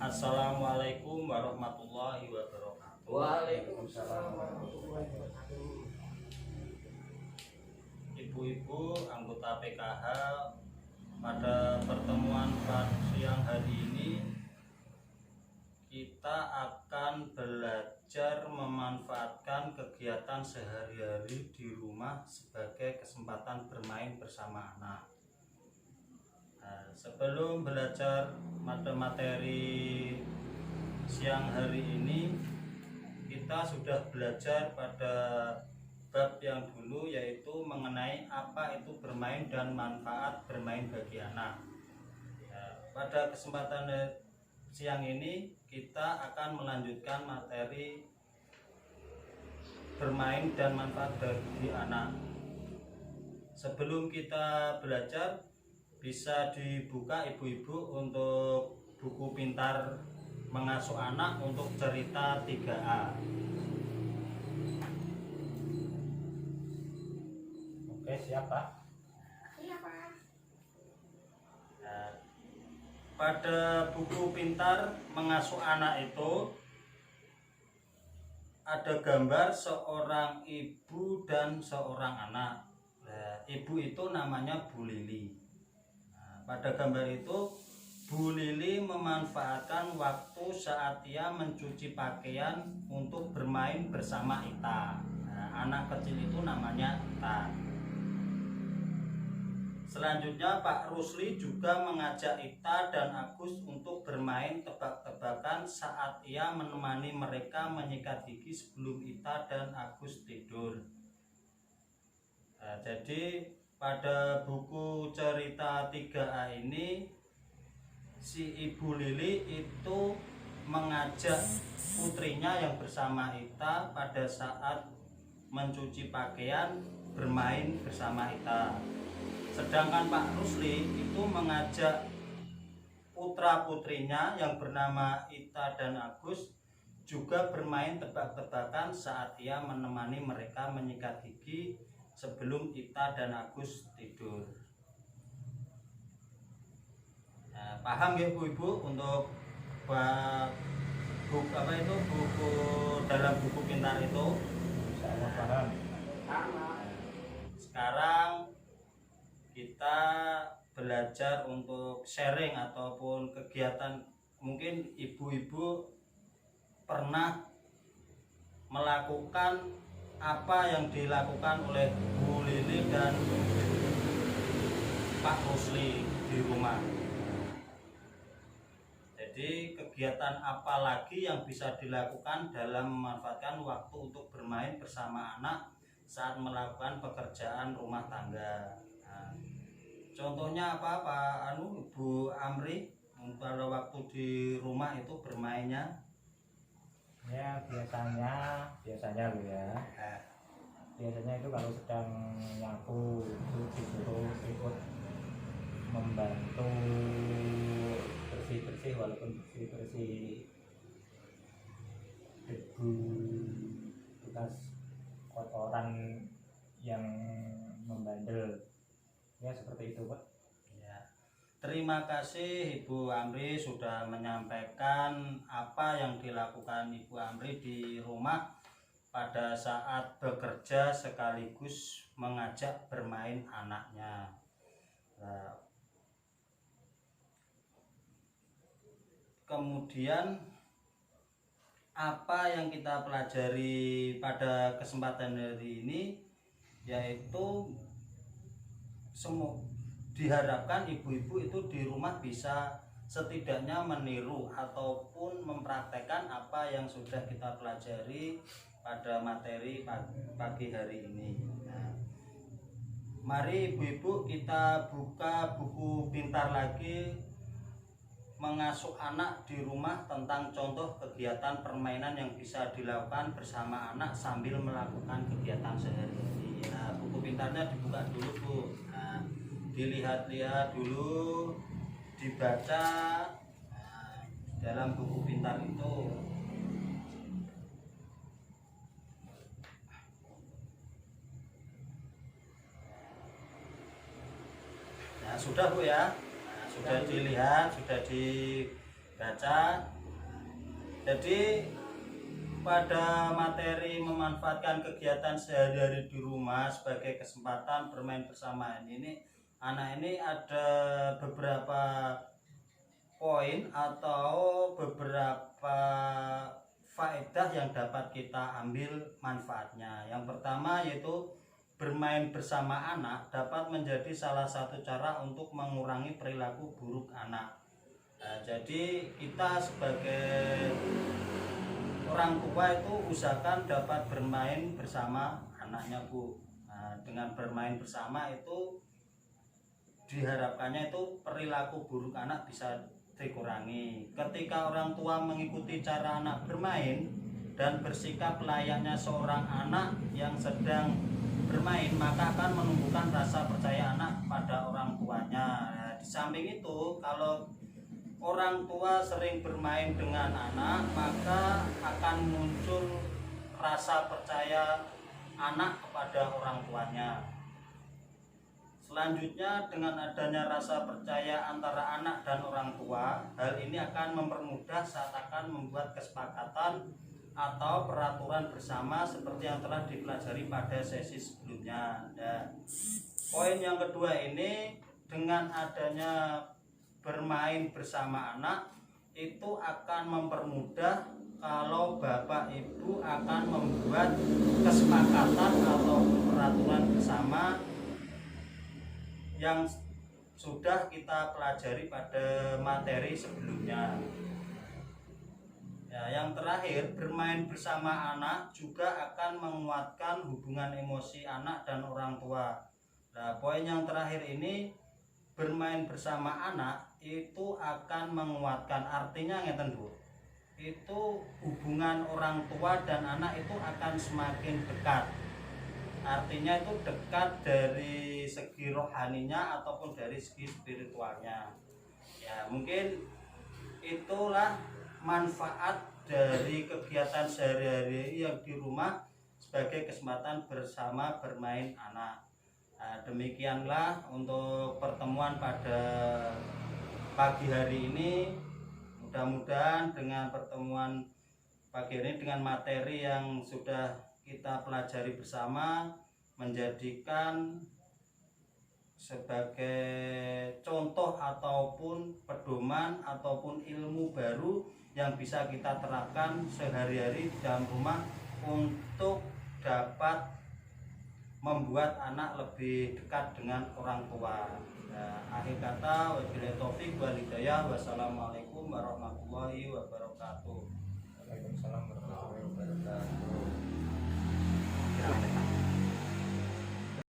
Assalamualaikum warahmatullahi wabarakatuh. Waalaikumsalam warahmatullahi wabarakatuh. Ibu-ibu anggota PKH, pada pertemuan siang hari ini kita akan belajar memanfaatkan kegiatan sehari-hari di rumah sebagai kesempatan bermain bersama anak. Sebelum belajar materi siang hari ini, kita sudah belajar pada bab yang dulu, yaitu mengenai apa itu bermain dan manfaat bermain bagi anak. Pada kesempatan siang ini kita akan melanjutkan materi bermain dan manfaat bagi anak. Sebelum kita belajar, bisa dibuka ibu-ibu untuk buku pintar mengasuh anak untuk cerita 3A. Oke, siap Pak? Iya Pak. Pada buku pintar mengasuh anak itu ada gambar seorang ibu dan seorang anak. Ibu itu namanya Bu Lili. Pada gambar itu Bu Lili memanfaatkan waktu saat ia mencuci pakaian untuk bermain bersama Ita. Anak kecil itu namanya Ita. Selanjutnya Pak Rusli juga mengajak Ita dan Agus untuk bermain tebak-tebakan saat ia menemani mereka menyikat gigi sebelum Ita dan Agus tidur. Jadi pada buku cerita 3A ini, si Ibu Lili itu mengajak putrinya yang bersama Ita pada saat mencuci pakaian bermain bersama Ita. Sedangkan Pak Rusli itu mengajak putra-putrinya yang bernama Ita dan Agus juga bermain tebak-tebakan saat ia menemani mereka menyikat gigi sebelum Ita dan Agus tidur. Paham ya ibu-ibu untuk buku dalam buku pintar itu? Saya paham. Sekarang kita belajar untuk sharing ataupun kegiatan. Mungkin ibu-ibu pernah melakukan apa yang dilakukan oleh Bu Lili dan Pak Rusli di rumah. Jadi kegiatan apa lagi yang bisa dilakukan dalam memanfaatkan waktu untuk bermain bersama anak saat melakukan pekerjaan rumah tangga. Contohnya apa Pak Bu Amri, pada waktu di rumah itu bermainnya? Ya biasanya lo ya. Biasanya itu kalau sedang nyapu itu disuruh ikut membantu bersih-bersih, walaupun bersih-bersih debu bekas kotoran yang membandel. Ya seperti itu Pak. Terima kasih Ibu Amri sudah menyampaikan apa yang dilakukan Ibu Amri di rumah pada saat bekerja sekaligus mengajak bermain anaknya. Kemudian apa yang kita pelajari pada kesempatan hari ini, yaitu diharapkan ibu-ibu itu di rumah bisa setidaknya meniru ataupun mempraktekkan apa yang sudah kita pelajari pada materi pagi hari ini. Mari ibu-ibu kita buka buku pintar lagi mengasuh anak di rumah tentang contoh kegiatan permainan yang bisa dilakukan bersama anak sambil melakukan kegiatan sehari-hari. Buku pintarnya dibuka dulu Bu. Dilihat-lihat dulu, dibaca dalam buku pintar itu. Sudah Bu ya, sudah dilihat, sudah di dibaca. Jadi pada materi memanfaatkan kegiatan sehari-hari di rumah sebagai kesempatan bermain bersama ini, anak ini ada beberapa poin atau beberapa faedah yang dapat kita ambil manfaatnya. Yang pertama yaitu bermain bersama anak dapat menjadi salah satu cara untuk mengurangi perilaku buruk anak. Nah, jadi kita sebagai orang tua itu usahakan dapat bermain bersama anaknya, Bu. Nah, dengan bermain bersama itu diharapkannya itu perilaku buruk anak bisa dikurangi. Ketika orang tua mengikuti cara anak bermain dan bersikap layaknya seorang anak yang sedang bermain, maka akan menumbuhkan rasa percaya anak pada orang tuanya. Nah, di samping itu, kalau orang tua sering bermain dengan anak, maka akan muncul rasa percaya anak kepada orang tuanya. Selanjutnya, dengan adanya rasa percaya antara anak dan orang tua, hal ini akan mempermudah saat akan membuat kesepakatan atau peraturan bersama seperti yang telah dipelajari pada sesi sebelumnya. Dan poin yang kedua ini, dengan adanya bermain bersama anak itu akan mempermudah kalau bapak ibu akan membuat kesepakatan atau peraturan bersama yang sudah kita pelajari pada materi sebelumnya. Ya, yang terakhir, bermain bersama anak juga akan menguatkan hubungan emosi anak dan orang tua. Nah, poin yang terakhir ini, bermain bersama anak itu akan menguatkan, artinya ngeten Bu, itu hubungan orang tua dan anak itu akan semakin dekat. Artinya itu dekat dari segi rohaninya ataupun dari segi spiritualnya. Ya, mungkin itulah manfaat dari kegiatan sehari-hari yang di rumah sebagai kesempatan bersama bermain anak. Nah, demikianlah untuk pertemuan pada pagi hari ini. Mudah-mudahan dengan pertemuan pagi ini dengan materi yang sudah kita pelajari bersama menjadikan sebagai contoh ataupun pedoman ataupun ilmu baru yang bisa kita terapkan sehari-hari di dalam rumah untuk dapat membuat anak lebih dekat dengan orang tua. Nah, akhir kata, wabillahi taufik wal hidayah. Wassalamualaikum warahmatullahi wabarakatuh.